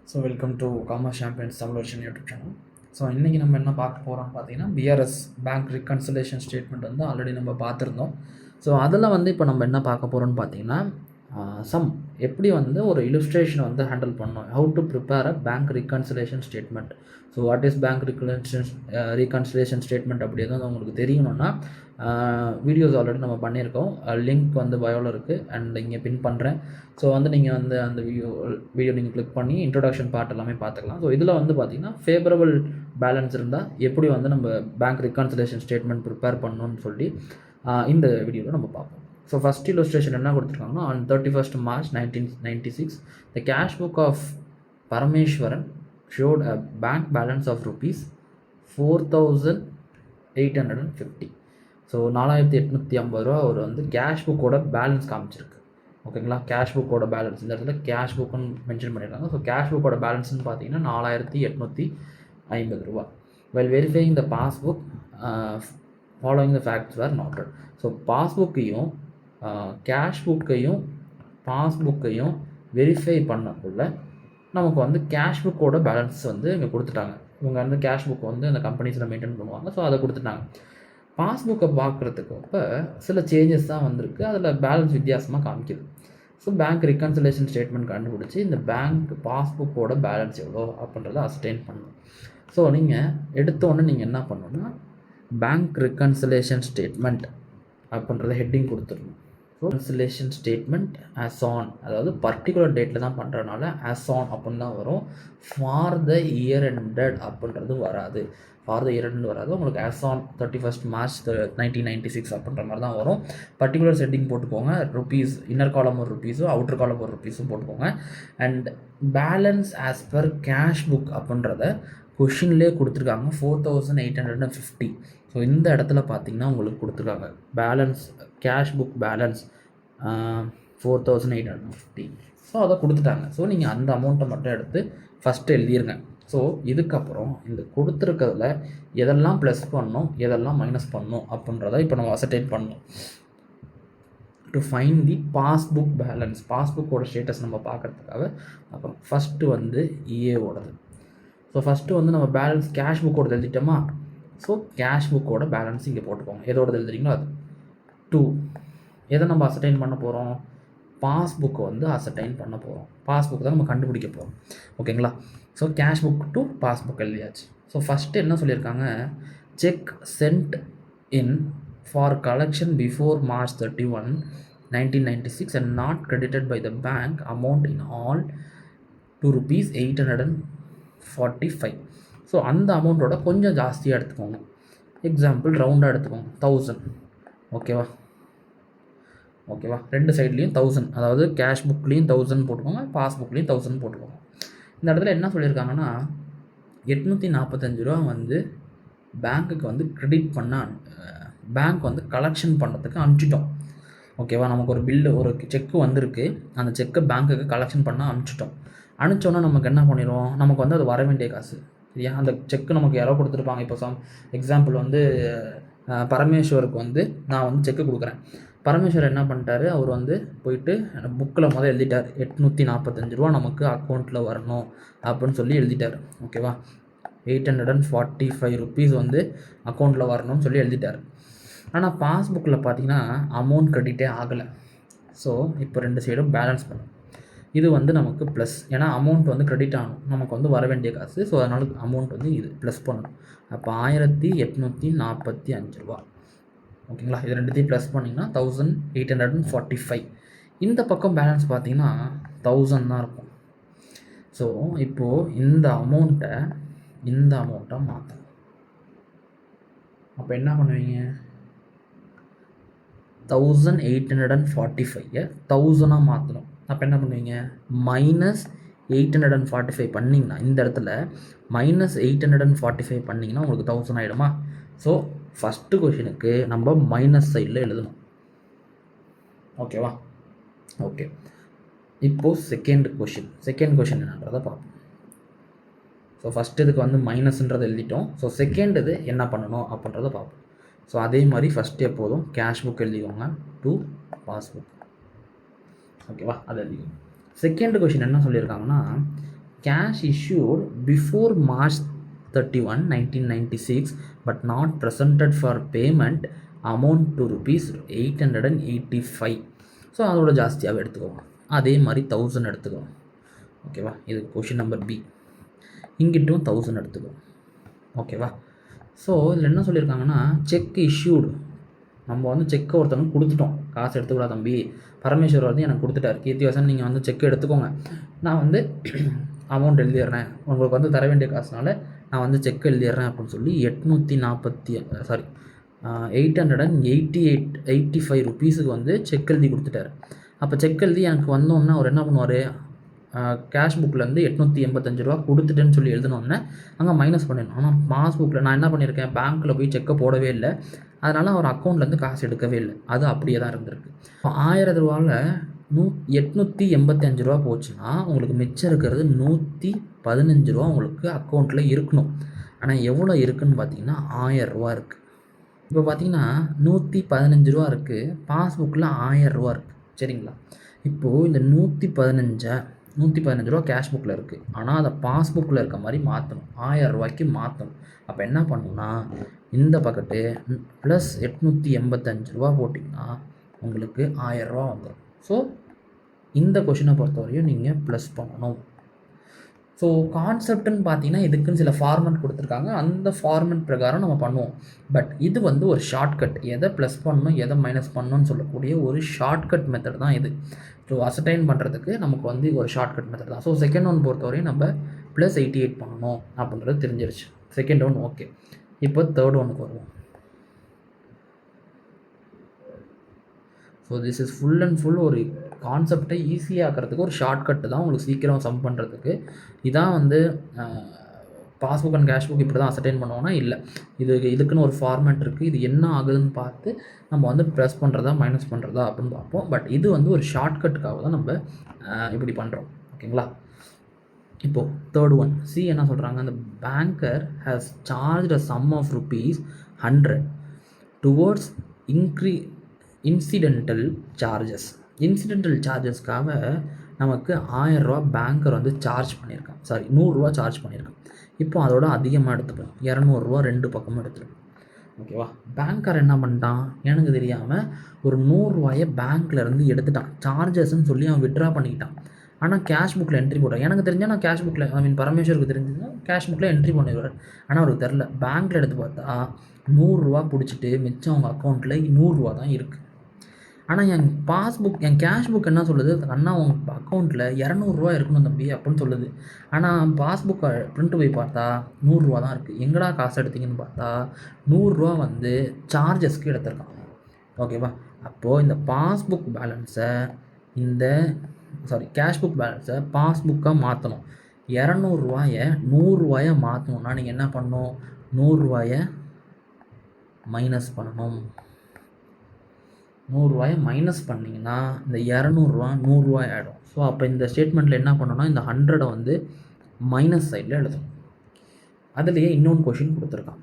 So welcome to commerce champions Tamil Varushan YouTube channel. So இன்றைக்கி நம்ம என்ன பார்க்க போகிறோம்னு பார்த்தீங்கன்னா பிஆர்எஸ் பேங்க் ரிகன்சிலேஷன் ஸ்டேட்மெண்ட் வந்து ஆல்ரெடி நம்ம பார்த்துருந்தோம். ஸோ அதில் வந்து இப்போ நம்ம என்ன பார்க்க போகிறோம்னு பார்த்தீங்கன்னா எப்படி வந்து ஒரு இலுஸ்ட்ரேஷன் வந்து ஹேண்டில் பண்ணணும், how to prepare a bank reconciliation statement. So what is bank reconciliation statement அப்படி எதுவும் உங்களுக்கு தெரியணும்னா வீடியோஸ் ஆல்ரெடி நம்ம பண்ணியிருக்கோம். லிங்க் வந்து பயோவில் இருக்குது அண்ட் இங்கே பின் பண்ணுறேன். ஸோ வந்து நீங்கள் வந்து அந்த வீடியோ நீங்கள் கிளிக் பண்ணி இன்ட்ரொடக்ஷன் பார்ட் எல்லாமே பார்த்துக்கலாம். ஸோ இதில் வந்து பார்த்திங்கன்னா ஃபேவரபிள் பேலன்ஸ் இருந்தால் எப்படி வந்து நம்ம பேங்க் ரிகன்சிலேஷன் ஸ்டேட்மெண்ட் ப்ரிப்பேர் பண்ணணும்னு சொல்லி இந்த வீடியோவில் நம்ம பார்ப்போம். ஸோ ஃபஸ்ட் இல்லுஸ்ட்ரேஷன் என்ன கொடுத்துருக்காங்கன்னா, on 31st March 1996 the cash book of Parameswaran showed a bank balance of rupees 4,850. So 4,850 ரூபா அவர் வந்து கேஷ் புக்கோட பேலன்ஸ் காமிச்சிருக்கு. ஓகேங்களா, கேஷ் புக்கோட பேலன்ஸ் இந்த இடத்துல கேஷ் புக்குன்னு மென்ஷன் பண்ணியிருக்காங்க. ஸோ கேஷ் புக்கோட பேலன்ஸ்னு பார்த்தீங்கன்னா 4,850 ரூபா. while verifying the passbook following the facts were noted. So பாஸ்புக்கையும் கேஷ் புக்கையும் பாஸ்புக்கையும் வெரிஃபை பண்ணக்குள்ள நமக்கு வந்து கேஷ் புக்கோட பேலன்ஸ் வந்து இங்கே கொடுத்துட்டாங்க. இவங்க வந்து கேஷ் புக் வந்து அந்த கம்பெனிஸில் மெயின்டைன் பண்ணுவாங்க. ஸோ அதை கொடுத்துட்டாங்க. பாஸ்புக்கை பார்க்குறதுக்கு இப்போ சில சேஞ்சஸ் தான் வந்திருக்கு, அதில் பேலன்ஸ் வித்தியாசமாக காமிக்குது. ஸோ பேங்க் ரிகன்சிலேஷன் ஸ்டேட்மெண்ட் கண்டுபிடிச்சி இந்த பேங்க் பாஸ்புக்கோட பேலன்ஸ் எவ்வளோ அப்படின்றத அசைன் பண்ணணும். ஸோ நீங்கள் எடுத்தோடனே நீங்கள் என்ன பண்ணணும்னா பேங்க் ரிகன்சிலேஷன் ஸ்டேட்மெண்ட் அப்படின்றத ஹெட்டிங் கொடுத்துடணும். So reconciliation statement as on, அதாவது பர்டிகுலர் டேட்டில் தான் பண்ணுறதுனால ஆஸ் ஆன் அப்படின்னு தான் வரும். ஃபார் த இயர் எண்டட் அப்படின்றது வராது. ஃபார் த இயர் எண்ட் வராது, உங்களுக்கு ஆஸ் ஆன் 31st March 1996 அப்படின்ற மாதிரி தான் வரும். பர்டிகுலர் செட்டிங் போட்டுக்கோங்க. ருபீஸ் இன்னர் காலம் ஒரு ருபீஸும் அவுட்டர் காலம் ஒரு ருபீஸும் போட்டுக்கோங்க. And balance as per cash book அப்படின்றத கொஷின்லேயே கொடுத்துருக்காங்க 4,850. ஸோ இந்த இடத்துல பார்த்தீங்கன்னா உங்களுக்கு கொடுத்துருக்காங்க balance cash book balance 4,850. So அதை கொடுத்துட்டாங்க. ஸோ நீங்கள் அந்த அமௌண்ட்டை மட்டும் எடுத்து ஃபஸ்ட்டு எழுதிருங்க. ஸோ இதுக்கப்புறம் இந்த கொடுத்துருக்கிறதுல எதெல்லாம் ப்ளஸ் பண்ணணும் எதெல்லாம் மைனஸ் பண்ணணும் அப்படின்றத இப்போ நம்ம அசர்டைன் பண்ணணும். To find the passbook balance, பாஸ்புக்கோட ஸ்டேட்டஸ் நம்ம பார்க்குறதுக்காக அப்புறம் ஃபஸ்ட்டு வந்து இஏவோடது. ஸோ ஃபஸ்ட்டு வந்து நம்ம பேலன்ஸ் கேஷ் புக்கோட எழுதிட்டோமா. ஸோ கேஷ் புக்கோட பேலன்ஸ் இங்கே போட்டுக்கோங்க. எதோட எழுதுறீங்களோ அது. 2 எதை நம்ம அசர்டைன் பண்ண போகிறோம், பாஸ்புக்கை வந்து அசர்டைன் பண்ண போகிறோம். பாஸ்புக் தான் நம்ம கண்டுபிடிக்க போகிறோம். ஓகேங்களா. So cash book to passbook எழுதியாச்சு. ஸோ ஃபஸ்ட்டு என்ன சொல்லியிருக்காங்க, cheque sent in for collection before March 31, 1996 and not credited by the bank amount in all to rupees 845. So அந்த அமௌண்ட்டோட கொஞ்சம் ஜாஸ்தியாக எடுத்துக்கோங்க. எக்ஸாம்பிள் ரவுண்டாக எடுத்துக்கோங்க 1000. ஓகேவா ரெண்டு சைட்லேயும் 1000, அதாவது கேஷ் புக்லேயும் 1000 போட்டுக்கோங்க, பாஸ்புக்லேயும் 1000 போட்டுக்கோங்க. இந்த இடத்துல என்ன சொல்லியிருக்காங்கன்னா 845 ரூபா வந்து பேங்க்குக்கு வந்து கிரெடிட் பண்ண பேங்க் வந்து கலெக்ஷன் பண்ணுறதுக்கு அனுப்பிச்சிட்டோம். ஓகேவா, நமக்கு ஒரு பில்லு ஒரு செக்கு வந்திருக்கு, அந்த செக்கை பேங்க்குக்கு கலெக்ஷன் பண்ண அனுப்பிச்சிட்டோம். அனுப்பிச்சோன்னா நமக்கு என்ன பண்ணிடுவோம், நமக்கு வந்து அது வர வேண்டிய காசு சரியா. அந்த செக்கு நமக்கு யாரோ கொடுத்துருப்பாங்க. இப்போ எக்ஸாம்பிள் வந்து பரமேஸ்வருக்கு வந்து நான் வந்து செக்கு கொடுக்குறேன். பரமேஸ்வர் என்ன பண்ணிட்டாரு, அவர் வந்து போயிட்டு புக்கில் எழுதிட்டார் 845 ரூபா நமக்கு அக்கௌண்ட்டில் வரணும் அப்படின்னு சொல்லி எழுதிட்டார். ஓகேவா, 845 ருபீஸ் வந்து அக்கௌண்ட்டில் வரணும்னு சொல்லி எழுதிட்டார். ஆனால் பாஸ்புக்கில் பார்த்தீங்கன்னா அமௌண்ட் கிரெடிட்டே ஆகலை. ஸோ இப்போ ரெண்டு சைடும் பேலன்ஸ் பண்ணும். இது வந்து நமக்கு ப்ளஸ், ஏன்னா அமௌண்ட் வந்து கிரெடிட் ஆகணும், நமக்கு வந்து வர வேண்டிய காசு. ஸோ அதனால் அமௌண்ட் வந்து இது ப்ளஸ் பண்ணணும். அப்போ 1,845 ரூபா. ஓகேங்களா, இது ரெண்டுத்தையும் ப்ளஸ் பண்ணிங்கன்னா 1,845. இந்த பக்கம் பேலன்ஸ் பார்த்தீங்கன்னா 1000 தான் இருக்கும். ஸோ இப்போது இந்த அமௌண்ட்டை மாற்றணும். அப்போ என்ன பண்ணுவீங்க, 1,845 1000 மாற்றணும். அப்போ என்ன பண்ணுவீங்க, -845 பண்ணிங்கன்னா இந்த இடத்துல -845 பண்ணிங்கன்னா உங்களுக்கு 1000 ஆகிடுமா. ஸோ ஃபஸ்ட்டு கொஷினுக்கு நம்ம மைனஸ் சைடில் எழுதணும். ஓகேவா. ஓகே, இப்போது செகண்ட் கொஷின் என்னன்றதை பார்ப்போம். ஸோ ஃபஸ்ட்டு இதுக்கு வந்து மைனஸ்ன்றதை எழுதிட்டோம். ஸோ செகண்ட் இது என்ன பண்ணணும் அப்படின்றத பார்ப்போம். ஸோ அதே மாதிரி ஃபஸ்ட்டு எப்போதும் கேஷ் புக் எழுதிக்கோங்க டு பாஸ்புக். ஓகேவா, அதை எழுதிக்கோங்க. செகண்ட் கொஷின் என்ன சொல்லியிருக்காங்கன்னா, cash issued before March 31, 1996 but not presented for payment amount to rupees 885. So அதோட ஜாஸ்தியாகவே எடுத்துக்குவோம். அதே மாதிரி 1000 எடுத்துக்குவோம். ஓகேவா? இது கொஷின் நம்பர் பி. இங்கிட்டும் 1000 எடுத்துக்குவோம். ஓகேவா? ஸோ இதில் என்ன சொல்லியிருக்காங்கன்னா, செக் இஷ்யூடு, நம்ம வந்து செக்கை ஒருத்தவங்க கொடுத்துட்டோம், காசு எடுத்துக்கூடா தம்பி, பரமேஸ்வர் வந்து எனக்கு கொடுத்துட்டார், கீர்த்திவாசன் நீங்கள் வந்து செக் எடுத்துக்கோங்க, நான் வந்து அமௌண்ட் எழுதிடுறேன், உங்களுக்கு வந்து தர வேண்டிய காசுனால நான் வந்து செக் எழுதிடுறேன் அப்படின்னு சொல்லி 885 ருபீஸுக்கு வந்து செக் எழுதி கொடுத்துட்டாரு. அப்போ செக் எழுதி எனக்கு வந்தோன்னா அவர் என்ன பண்ணுவார், கேஷ் புக்கிலேருந்து 885 ரூபா கொடுத்துட்டேன்னு சொல்லி எழுதினோடனே அங்கே மைனஸ் பண்ணிடணும். ஆனால் பாஸ்புக்கில் நான் என்ன பண்ணியிருக்கேன், பேங்க்கில் போய் செக்கை போடவே இல்லை, அதனால் அவர் அக்கௌண்ட்லேருந்து காசு எடுக்கவே இல்லை, அது அப்படியே தான் இருந்திருக்கு. இப்போ 1000 ரூபாவில் 885 ரூபா போச்சுன்னா உங்களுக்கு மிச்சம் இருக்கிறது 115 ரூபா உங்களுக்கு அக்கௌண்ட்டில் இருக்கணும். ஆனால் எவ்வளோ இருக்குதுன்னு பார்த்தீங்கன்னா 1000 ரூபா இருக்குது. இப்போ பார்த்தீங்கன்னா 115 ரூபா இருக்குது, பாஸ்புக்கில் 1000 ரூபா இருக்குது. சரிங்களா? இப்போது இந்த 115 ரூபா கேஷ் புக்கில் இருக்குது, ஆனால் அதை பாஸ்புக்கில் இருக்க மாதிரி மாற்றணும், 1000 ரூபாய்க்கு மாற்றணும். அப்போ என்ன பண்ணணும்னா, இந்த பக்கத்து ப்ளஸ் 885 ரூபா போட்டிங்கன்னா உங்களுக்கு 1000 ரூபா வந்துடும். ஸோ இந்த கொஷினை பொறுத்தவரையும் நீங்கள் ப்ளஸ் பண்ணணும். ஸோ கான்செப்ட்னு பார்த்தீங்கன்னா இதுக்குன்னு சில ஃபார்மெட் கொடுத்துருக்காங்க, அந்த ஃபார்மெட் பிரகாரம் நம்ம பண்ணுவோம். பட் இது வந்து ஒரு ஷார்ட்கட், எதை ப்ளஸ் பண்ணணும் எதை மைனஸ் பண்ணணும்னு சொல்லக்கூடிய ஒரு ஷார்ட்கட் மெத்தட் தான் இது. ஸோ அசர்டைன் பண்ணுறதுக்கு நமக்கு வந்து ஒரு ஷார்ட்கட் மெத்தட் தான். ஸோ செகண்ட் ஒன் பொறுத்தவரையும் நம்ம ப்ளஸ் 88 பண்ணணும் அப்படின்றது தெரிஞ்சிருச்சு. Second one okay. இப்போ தேர்ட் ஒனுக்கு வருவோம். So this is full and full ஒரு கான்செப்டை ஈஸியாகிறதுக்கு ஒரு ஷார்ட்கட்டு தான், உங்களுக்கு சீக்கிரம் சம் பண்ணுறதுக்கு. இதான் வந்து பாஸ்புக் அண்ட் கேஷ் புக் இப்படி தான் அசர்டைன் பண்ணுவோன்னா இல்லை, இதுக்குன்னு ஒரு ஃபார்மேட் இருக்குது, இது என்ன ஆகுதுன்னு பார்த்து நம்ம வந்து ப்ரெஸ் பண்ணுறதா மைனஸ் பண்ணுறதா அப்படின்னு பார்ப்போம். பட் இது வந்து ஒரு ஷார்ட்கட்டுக்காக தான் நம்ம இப்படி பண்ணுறோம். ஓகேங்களா? இப்போது தேர்ட் ஒன் சி என்ன சொல்கிறாங்க, அந்த banker has charge a sum of ₹100 towards incidental charges. Incidental சார்ஜஸ்க்காக நமக்கு 1000 ரூபா பேங்கர் வந்து சார்ஜ் பண்ணியிருக்கான், 100 ரூபா சார்ஜ் பண்ணியிருக்கான். இப்போ அதோட அதிகமாக எடுத்துப்போம், 200 ரூபா ரெண்டு பக்கமும் எடுத்துருக்கோம். ஓகேவா? பேங்கர் என்ன பண்ணிட்டான், எனக்கு தெரியாமல் ஒரு 100 ரூபாயை பேங்க்லேருந்து எடுத்துட்டான், சார்ஜஸ்ன்னு சொல்லி அவன் விட்ரா பண்ணிக்கிட்டான். ஆனால் கேஷ் புக்கில் என்ட்ரி போட்டான். எனக்கு தெரிஞ்சால் நான் கேஷ் புக்கில் பரமேஸ்வருக்கு தெரிஞ்சதுன்னா கேஷ் புக்கில் என்ட்ரி பண்ணிடுவார். ஆனால் அவருக்கு தெரில, பேங்க்கில் எடுத்து பார்த்தா 100 ரூபா பிடிச்சிட்டு மிச்சம் அவங்க அக்கௌண்ட்டில் 100 ரூபா தான் இருக்குது. ஆனால் என் கேஷ் புக் என்ன சொல்லுது, அண்ணா உங்கள் அக்கௌண்ட்டில் 200 ரூபா இருக்கணும் தம்பி அப்படின்னு சொல்லுது. ஆனால் பாஸ்புக்கை பிரிண்ட்டு போய் பார்த்தா 100 ரூபா தான் இருக்குது. எங்கடா காசு எடுத்தீங்கன்னு பார்த்தா 100 ரூபா வந்து சார்ஜஸ்க்கு எடுத்திருக்கான். ஓகேவா? அப்போது இந்த பாஸ்புக் பேலன்ஸை கேஷ் புக் பேலன்ஸை பாஸ்புக்காக மாற்றணும். 200 ரூபாயை 100 ரூபாயை மாற்றணும்னா நீங்கள் என்ன பண்ணணும், 100 ரூபாயை மைனஸ் பண்ணணும். 100 ரூபாயை மைனஸ் பண்ணிங்கன்னா இந்த 200 ரூபா 100 ரூபாய் ஆகிடும். ஸோ அப்போ இந்த ஸ்டேட்மெண்ட்டில் என்ன பண்ணணும்னா இந்த 100 வந்து மைனஸ் சைடில் எழுதணும். அதுலேயே இன்னொன்று கொஷின் கொடுத்துருக்கான்.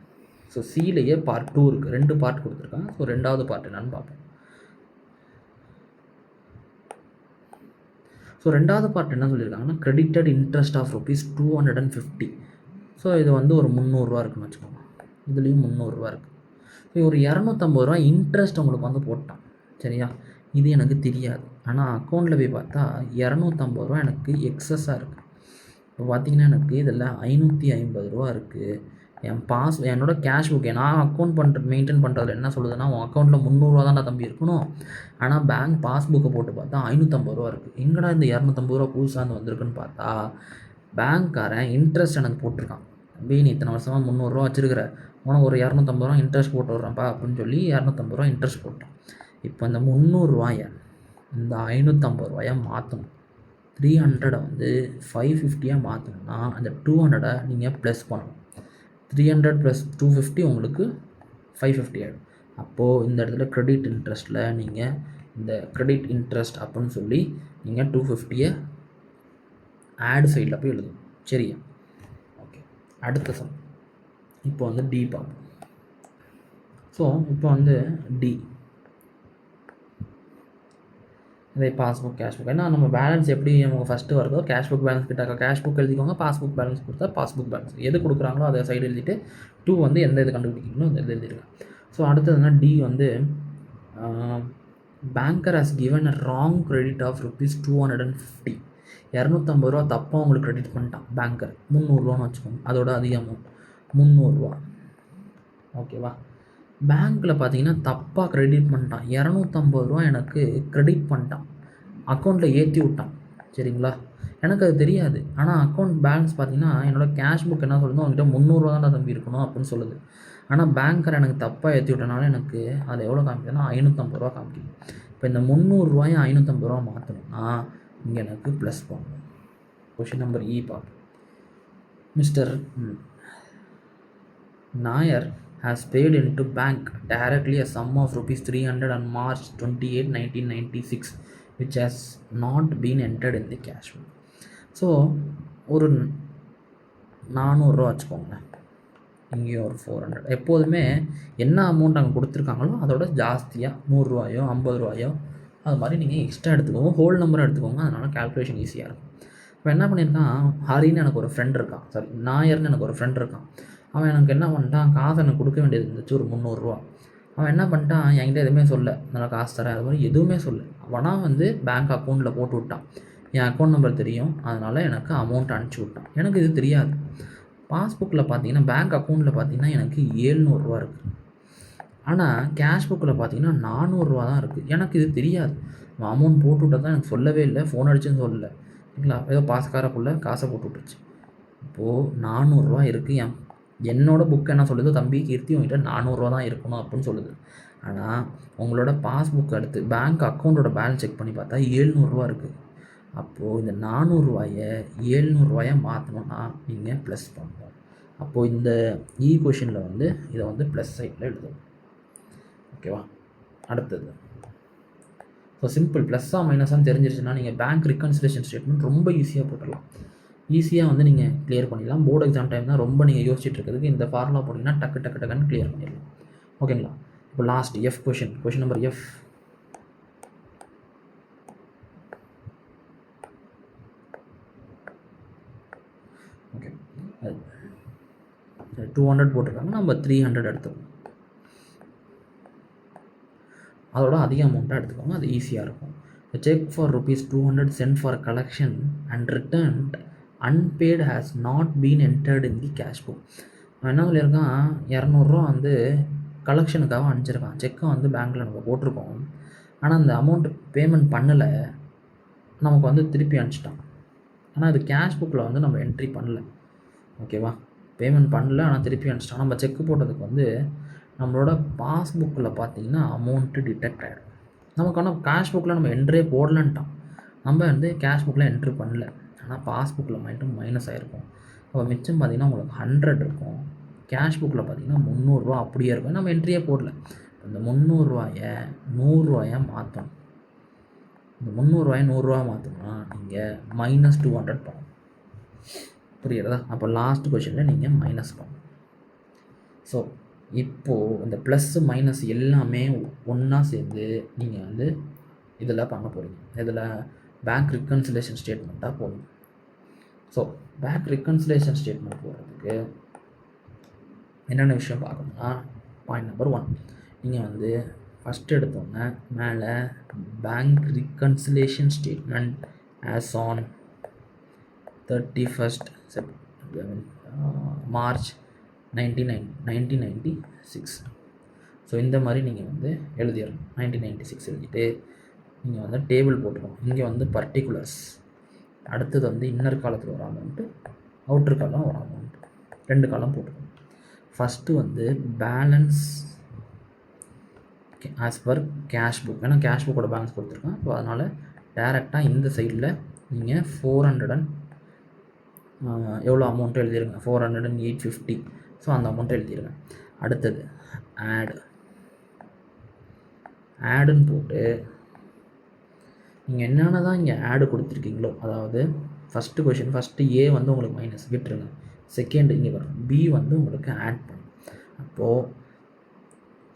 ஸோ சிலேயே பார்ட் 2 இருக்குது, 2 பார்ட் கொடுத்துருக்காங்க. ஸோ ரெண்டாவது பார்ட் என்னன்னு பார்ப்போம். ஸோ ரெண்டாவது பார்ட் என்ன சொல்லியிருக்காங்கன்னா, கிரெடிட்டட் இன்ட்ரெஸ்ட் ஆஃப் ₹250. ஸோ இது வந்து ஒரு 300 ரூபா இருக்குன்னு வச்சுக்கோங்க, இதுலேயும் 300 ரூபா இருக்குது. ஸோ ஒரு 250 ரூபா இன்ட்ரெஸ்ட் உங்களுக்கு வந்து போட்டான். சரியா? இது எனக்கு தெரியாது, ஆனால் அக்கௌண்ட்டில் போய் பார்த்தா 250 ரூபா எனக்கு எக்ஸஸாக இருக்குது. இப்போ பார்த்தீங்கன்னா எனக்கு இதில் 550 ரூபா இருக்குது. என்னோட கேஷ் புக் நான் அக்கௌண்ட் மெயின்டைன் பண்ணுறதுல என்ன சொல்லுதுன்னா, உன் அக்கௌண்ட்டில் 300 ரூபா தான் தம்பி இருக்கணும், ஆனால் பேங்க் பாஸ்புக்கை போட்டு பார்த்தா 550 ரூபா இருக்குது. எங்கடா இந்த 250 ரூபா புதுசாக வந்திருக்குன்னு பார்த்தா பேங்க்காரன் இன்ட்ரெஸ்ட் எனக்கு போட்டிருக்கான். தம்பி நீ இத்தனை வருஷமாக 300 ரூபா வச்சுருக்கிற, உனக்கு ஒரு 250 ரூபா இன்ட்ரெஸ்ட் போட்டு விட்றேன்ப்பா அப்படின்னு சொல்லி 250 ரூபா இன்ட்ரெஸ்ட் போட்டோம். இப்போ இந்த 300 ரூபாயை இந்த 550 ரூபாயை மாற்றணும். 300 வந்து 550 மாற்றணும்னா அந்த 200 நீங்கள் ப்ளஸ் பண்ணணும். 300 + 250 உங்களுக்கு 550 ஆகிடும். அப்போது இந்த இடத்துல கிரெடிட் இன்ட்ரெஸ்ட்டில் நீங்கள் இந்த கிரெடிட் இன்ட்ரெஸ்ட் அப்படின்னு சொல்லி நீங்கள் 250 ஆட் சைடில் போய் எழுதணும். சரியா? ஓகே. அடுத்த சம் இப்போ வந்து டி பார்ப்போம். ஸோ இப்போ வந்து டி இதே பாஸ்புக் கேஷ் புக். ஏன்னா நம்ம பேலன்ஸ் எப்படி நமக்கு ஃபஸ்ட்டு வருதோ கேஷ் புக் பேலன்ஸ் கிட்ட கேஷ் புக் எழுதிக்கோங்க, பாஸ்புக் பேலன்ஸ் கொடுத்தா பாஸ்புக் பேலன்ஸ் எது கொடுக்குறாங்களோ அதை சைடு எழுதிட்டு 2 வந்து எந்த இது கண்டுபிடிக்கணும் இந்த எழுதிருக்கேன். ஸோ அடுத்ததுனா டி வந்து banker has given a wrong credit of ₹250. 250 ரூபா தப்பாக உங்களுக்கு கிரெடிட் பண்ணிட்டான் பேங்கர். 300 ரூபான்னு வச்சுக்கோங்க, அதோட அதிக அமௌண்ட் 300 ரூபா. ஓகேவா? பேங்க்கில் பார்த்தீங்கன்னா தப்பாக கிரெடிட் பண்ணிட்டான். 250 ரூபா எனக்கு கிரெடிட் பண்ணிட்டான், அக்கௌண்ட்டில் ஏற்றி விட்டான். சரிங்களா? எனக்கு அது தெரியாது. ஆனால் அக்கௌண்ட் பேலன்ஸ் பார்த்தீங்கன்னா என்னோடய கேஷ் புக் என்ன சொல்லுது, அவங்ககிட்ட 300 ரூபா தான் தம்பி இருக்கணும் அப்படின்னு சொல்லுது. ஆனால் பேங்கர் எனக்கு தப்பாக ஏற்றி விட்டனால எனக்கு அது எவ்வளோ காமிக்குதுன்னா 550 ரூபா காமிக்குது. இப்போ இந்த 300 ரூபாயும் 550 ரூபா மாற்றணும்னா இங்கே எனக்கு ப்ளஸ் பண்ணணும். கொஷின் நம்பர் இ பார்ப்போம். Mister Nair has paid into bank directly a sum of ₹300 on March 28, 1996 which has not been entered in the cash book. So ஒரு 400 ரூபா வச்சுக்கோங்க, இங்கேயும் ஒரு 400. எப்போதுமே என்ன அமௌண்ட் அங்கே கொடுத்துருக்காங்களோ அதோட ஜாஸ்தியாக 100 ரூபாயோ 50 ரூபாயோ அது மாதிரி நீங்கள் எக்ஸ்ட்ரா எடுத்துக்கோங்க, ஹோல் நம்பரை எடுத்துக்கோங்க. அதனால் கால்குலேஷன் ஈஸியாக இருக்கும். இப்போ என்ன பண்ணியிருக்கான், ஹரின்னு எனக்கு ஒரு ஃப்ரெண்ட் இருக்கான், சாரி நாயர்னு எனக்கு ஒரு ஃப்ரெண்ட் இருக்கான். அவன் எனக்கு என்ன பண்ணிட்டான், காசு எனக்கு கொடுக்க வேண்டியது இருந்துச்சு ஒரு 300 ரூபா. அவன் என்ன பண்ணிட்டான், என்கிட்ட எதுவுமே சொல்ல, நல்லா காசு தரேன் அது மாதிரி எதுவுமே சொல்ல. அவனாக வந்து பேங்க் அக்கௌண்ட்டில் போட்டு விட்டான். என் அக்கௌண்ட் நம்பர் தெரியும், அதனால் எனக்கு அமௌண்ட் அனுப்பிச்சி விட்டான். எனக்கு இது தெரியாது. பாஸ்புக்கில் பார்த்தீங்கன்னா பேங்க் அக்கௌண்ட்டில் பார்த்தீங்கன்னா எனக்கு 700 ரூபா இருக்குது. ஆனால் கேஷ் புக்கில் பார்த்தீங்கன்னா 400 ரூபா தான் இருக்குது. எனக்கு இது தெரியாது. அவன் அமௌண்ட் போட்டு விட்டா தான் எனக்கு சொல்லவே இல்லை, ஃபோன் அடிச்சுன்னு சொல்லலை. சரிங்களா? ஏதோ பாஸ்காரக்குள்ளே காசை போட்டு விட்டுருச்சு. இப்போது 400 ரூபா இருக்குது. என்னோட புக் என்ன சொல்லுது, தம்பி கீர்த்தி உங்கள்கிட்ட 400 ரூபா தான் இருக்கணும் அப்படின்னு சொல்லுது. ஆனால் உங்களோட பாஸ்புக் எடுத்து பேங்க் அக்கௌண்ட்டோட பேலன்ஸ் செக் பண்ணி பார்த்தா 700 ரூபா இருக்குது. அப்போது இந்த 400 ரூபாயை 700 ரூபாயை மாற்றணும்னா நீங்கள் ப்ளஸ் பண்ணணும். அப்போது இந்த இ கொஷினில் வந்து இதை வந்து ப்ளஸ் சைடில் எழுதணும். ஓகேவா? அடுத்தது ஸோ சிம்பிள், ப்ளஸ்ஸாக மைனஸாக தெரிஞ்சிருச்சுன்னா நீங்கள் பேங்க் ரிகன்சிலேஷன் ஸ்டேட்மெண்ட் ரொம்ப ஈஸியாக போட்டுடலாம். ஈஸியாக வந்து நீங்கள் கிளியர் பண்ணிடலாம். போர்டு எக்ஸாம் டைம் தான் ரொம்ப நீங்கள் யோசிச்சுட்டு இருக்கிறதுக்கு இந்த ஃபார்முலா போட்டிங்கன்னா டக்கு டக்கு டக்குன்னு கிளியர் பண்ணிடலாம். ஓகேங்களா? இப்போ last F question number F. Okay, 200 போட்டிருக்காங்க, நம்ம 300 எடுத்துக்கோங்க. அதோட அதிக அமௌண்ட்டாக எடுத்துக்கோங்க, அது ஈஸியாக இருக்கும். Cheque for ₹200 sent for collection and returned unpaid has not been entered in the cash book. அவன் என்ன சொல்லியிருக்கான், 200 ரூபா வந்து கலெக்ஷனுக்காக அனுப்பிச்சிருக்கான். செக்கை வந்து பேங்க்கில் நம்ம போட்டிருக்கோம், ஆனால் அந்த அமௌண்ட்டு பேமெண்ட் பண்ணலை, நமக்கு வந்து திருப்பி அனுப்பிச்சிட்டான். ஆனால் அது கேஷ் புக்கில் வந்து நம்ம என்ட்ரி பண்ணல. ஓகேவா? பேமெண்ட் பண்ணல, ஆனால் திருப்பி அனுப்பிச்சிட்டான். நம்ம செக்கு போட்டதுக்கு வந்து நம்மளோட பாஸ்புக்கில் பார்த்தீங்கன்னா அமௌண்ட்டு டிடெக்ட் ஆகிடும். நமக்கு ஆனால் கேஷ் புக்கில் நம்ம என்ட்ரே போடலன்ட்டான். நம்ம வந்து கேஷ் புக்கில் என்ட்ரி பண்ணல, ஆனால் பாஸ்புக்கில் மட்டும் மைனஸ் ஆகிருக்கும். அப்போ மிச்சம் பார்த்திங்கன்னா உங்களுக்கு 100 இருக்கும். கேஷ் புக்கில் பார்த்திங்கன்னா 300 ரூபா அப்படியே இருக்கும், நம்ம என்ட்ரியே போடல. இந்த 300 ரூபாயை 100 ரூபாயாக மாற்றணும். இந்த 300 ரூபாயை 100 ரூபா மாற்றணும்னா நீங்கள் -200 பண்ணணும். புரியுறதா? அப்போ லாஸ்ட் கொஷனில் நீங்கள் மைனஸ் பண்ணணும். ஸோ இப்போது இந்த ப்ளஸ்ஸு மைனஸ் எல்லாமே ஒன்றா சேர்ந்து நீங்கள் வந்து இதில் பண்ண போகிறீங்க. இதில் பேங்க் ரிகன்சிலேஷன் ஸ்டேட்மெண்ட்டாக போடணும். ஸோ பேங்க் ரிகன்சிலேஷன் ஸ்டேட்மெண்ட் போடுறதுக்கு என்னென்ன விஷயம் பார்க்கணும்னா, பாயிண்ட் நம்பர் 1, நீங்கள் வந்து ஃபஸ்ட்டு எடுத்தோன்னே மேலே bank reconciliation statement as on 31st March 1996. So இந்த மாதிரி நீங்கள் வந்து எழுதிடணும். 1996 எழுதிட்டு நீங்கள் வந்து டேபிள் போட்டுக்கணும். இங்கே வந்து பர்டிகுலர்ஸ், அடுத்தது வந்து இன்னர் காலத்தில் ஒரு அமௌண்ட்டு, அவுட்டர் காலம் ஒரு அமௌண்ட்டு, 2 காலம் போட்டுக்கணும். ஃபஸ்ட்டு வந்து balance as per cash book, ஏன்னா கேஷ் புக்கோட பேலன்ஸ் கொடுத்துருக்கேன். ஸோ அதனால் டேரெக்டாக இந்த சைடில் நீங்கள் 400 எவ்வளோ அமௌண்ட்டு எழுதிருங்க, 408.50. ஸோ அந்த அமௌண்ட்டை எழுதிடுங்க. அடுத்தது ஆடுன்னு போட்டு நீங்கள் என்னென்ன தான் இங்கே ஆடு கொடுத்துருக்கீங்களோ, அதாவது ஃபஸ்ட்டு கொஷின் ஃபஸ்ட்டு ஏ வந்து உங்களுக்கு மைனஸ் விட்டுருங்க, செகண்ட் இங்கே வரும் பி வந்து உங்களுக்கு ஆட் பண்ணும். அப்போது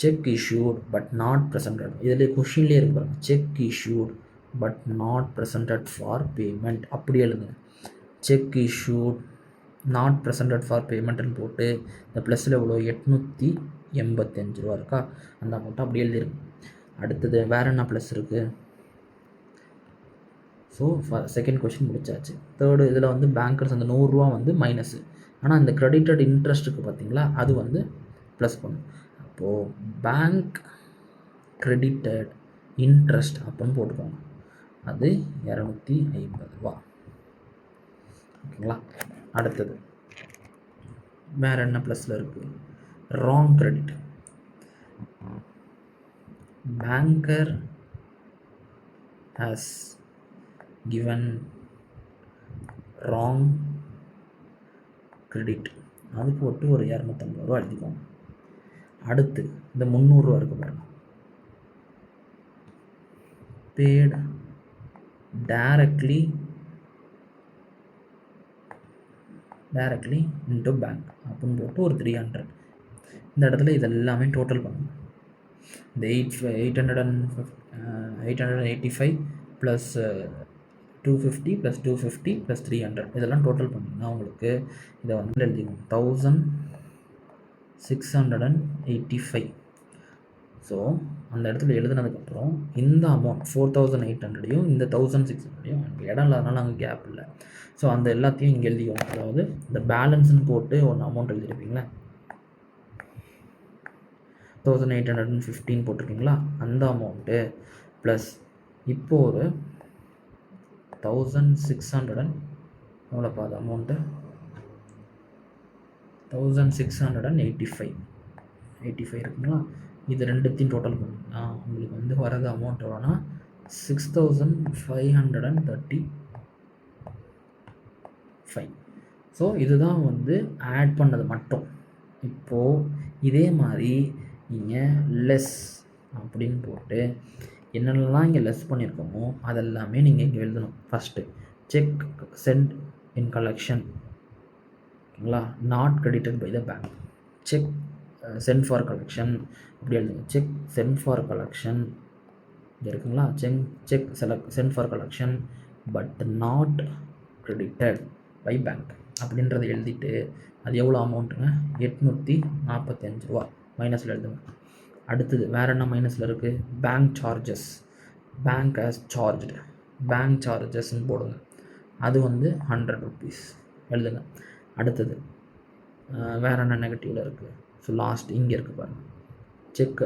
cheque issued but not present, இதில் கொஷின்லேயே இருக்கு பாருங்கள், cheque issued but not presented for payment அப்படி எழுதுங்க. Cheque issued not presented for பேமெண்ட்டுன்னு போட்டு இந்த ப்ளஸில் எவ்வளோ 885 ரூபா இருக்கா, அந்த அமௌண்ட்டை அப்படி எழுதிருங்க. அடுத்தது வேறு என்ன ப்ளஸ் இருக்குது? ஸோ செகண்ட் கொஷின் முடிச்சாச்சு. தேர்டு இதில் வந்து பேங்கர்ஸ் அந்த 100 ரூபா வந்து மைனஸு, ஆனால் இந்த கிரெடிட்டட் இன்ட்ரெஸ்ட்டுக்கு பார்த்தீங்களா அது வந்து ப்ளஸ் பண்ணும். அப்போது பேங்க் கிரெடிட்டட் இன்ட்ரெஸ்ட் அப்படின்னு போட்டுக்கோங்க, அது 250 ரூபா. ஓகேங்களா. அடுத்தது வேறு என்ன ப்ளஸில் இருக்குது? Wrong credit. Banker has given wrong credit, அது போட்டு ஒரு 250 ரூபா எழுதிக்கோங்க. அடுத்து இந்த 300 ரூபா இருக்கு பாருங்க, paid directly into bank அப்படின்னு போட்டு ஒரு 300. இந்த இடத்துல இதெல்லாமே டோட்டல் பண்ணுங்க. இந்த 885 ப்ளஸ் 250 + 250 + 300 இதெல்லாம் டோட்டல் பண்ணிங்கன்னா உங்களுக்கு இதை வந்து எழுதிக்கணும் 1685. ஸோ அந்த இடத்துல எழுதுனதுக்கப்புறம் இந்த அமௌண்ட் 4800ஐயும் இந்த 1600ஐயும் இடம் இல்லாதனால அங்கே கேப் இல்லை. ஸோ அந்த எல்லாத்தையும் இங்கே எழுதிக்கணும். அதாவது இந்த பேலன்ஸ்ன்னு போட்டு ஒன்று அமௌண்ட் எழுதிருப்பீங்களா, 1815 போட்டிருக்கீங்களா, அந்த அமௌண்ட்டு ப்ளஸ் இப்போ ஒரு 1600 எவ்வளோப்பா அது அமௌண்ட்டு 1685 இருக்குங்களா, இது ரெண்டுத்தையும் டோட்டல் பண்ணிங்கன்னா உங்களுக்கு வந்து வரது அமௌண்ட் எவ்வளோனா 6535. ஸோ இதுதான் வந்து ஆட் பண்ணது மட்டும். இப்போது இதே மாதிரி நீங்கள் லெஸ் அப்படின்னு போட்டு என்னென்னலாம் இங்கே லெஸ் பண்ணியிருக்கோமோ அதெல்லாமே நீங்கள் இங்கே எழுதணும். First cheque sent in collection, ஓகேங்களா, not credited by the bank. Cheque sent for collection அப்படி எழுதுங்க. செக் சென்ட் ஃபார் கலெக்ஷன் இங்கே இருக்குங்களா, cheque sent for collection but not credited by bank அப்படின்றத எழுதிட்டு அது எவ்வளோ அமௌண்ட்டுங்க 845 ரூபா மைனஸில் எழுதுங்க. அடுத்தது வேறு என்ன மைனஸில் இருக்குது? Bank charges, bank as charged, bank சார்ஜஸ்ன்னு போடுங்க, அது வந்து 100 rupees எழுதுங்க. அடுத்தது வேறு என்ன நெகட்டிவில் இருக்குது? ஸோ லாஸ்ட் இங்கே இருக்குது பாருங்கள், check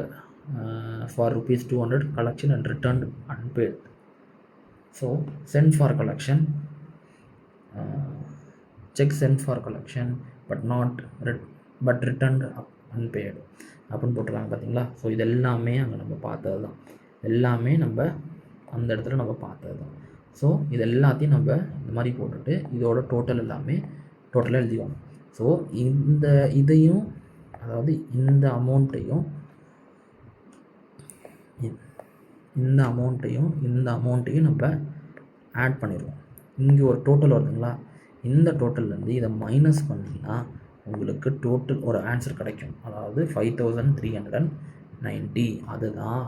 for ₹200 collection and return unpaid. So sent for collection, check sent for collection but return unpaid அப்படின்னு போட்டுருக்காங்க பார்த்தீங்களா. ஸோ இது எல்லாமே அங்கே நம்ம பார்த்தது தான், எல்லாமே நம்ம அந்த இடத்துல நம்ம பார்த்தது தான். ஸோ இது எல்லாத்தையும் நம்ம இந்த மாதிரி போட்டுட்டு இதோட டோட்டல் எல்லாமே டோட்டலாக எழுதிவோம். ஸோ இதையும் அதாவது இந்த அமௌண்ட்டையும் நம்ம ஆட் பண்ணிடுவோம். இங்கே ஒரு டோட்டல் வருதுங்களா, இந்த டோட்டல்லேருந்து இதை மைனஸ் பண்ணிங்கன்னா உங்களுக்கு டோட்டல் ஒரு ஆன்சர் கிடைக்கும். அதாவது 5390, அதுதான்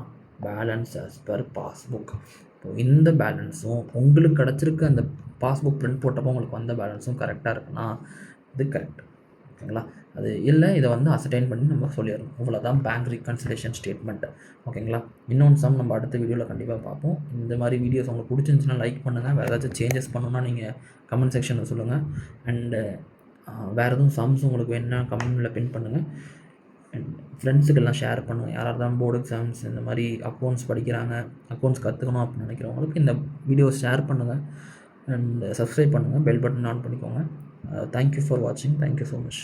பேலன்ஸ் ஆஸ் பர் பாஸ்புக். இப்போ இந்த பேலன்ஸும் உங்களுக்கு கிடச்சிருக்க அந்த பாஸ்புக் பிரிண்ட் போட்டப்போ உங்களுக்கு வந்த பேலன்ஸும் கரெக்டாக இருக்குன்னா இது கரெக்ட், ஓகேங்களா. அது இல்லை இதை வந்து அசர்டைன் பண்ணி நம்ம சொல்லிடணும். இவ்வளோதான் பேங்க் ரீகன்சிலேஷன் ஸ்டேட்மெண்ட்டு, ஓகேங்களா. இன்னொன்று சம் நம்ம அடுத்த வீடியோவில் கண்டிப்பாக பார்ப்போம். இந்த மாதிரி வீடியோஸ் உங்களுக்கு பிடிச்சிருந்துச்சுன்னா லைக் பண்ணுங்கள். வேறு ஏதாச்சும் சேஞ்சஸ் பண்ணணுன்னா நீங்கள் கமெண்ட் செக்ஷனில் சொல்லுங்கள். அண்டு வேறு எதுவும் சம்ஸ் உங்களுக்கு வேணுன்னா கமெண்டில் பின் பண்ணுங்கள். அண்ட் ஃப்ரெண்ட்ஸுக்கெல்லாம் ஷேர் பண்ணுங்கள். யாராக இருந்தாலும் போர்டு எக்ஸாம்ஸ் இந்த மாதிரி அக்கௌண்ட்ஸ் படிக்கிறாங்க, அக்கௌண்ட்ஸ் கற்றுக்கணும் அப்படின்னு நினைக்கிறவங்களுக்கு இந்த வீடியோஸ் ஷேர் பண்ணுங்கள். அண்ட் சப்ஸ்கிரைப் பண்ணுங்கள், பெல் பட்டன் ஆன் பண்ணிக்கோங்க. தேங்க்யூ ஃபார் வாட்சிங். Thank you so much.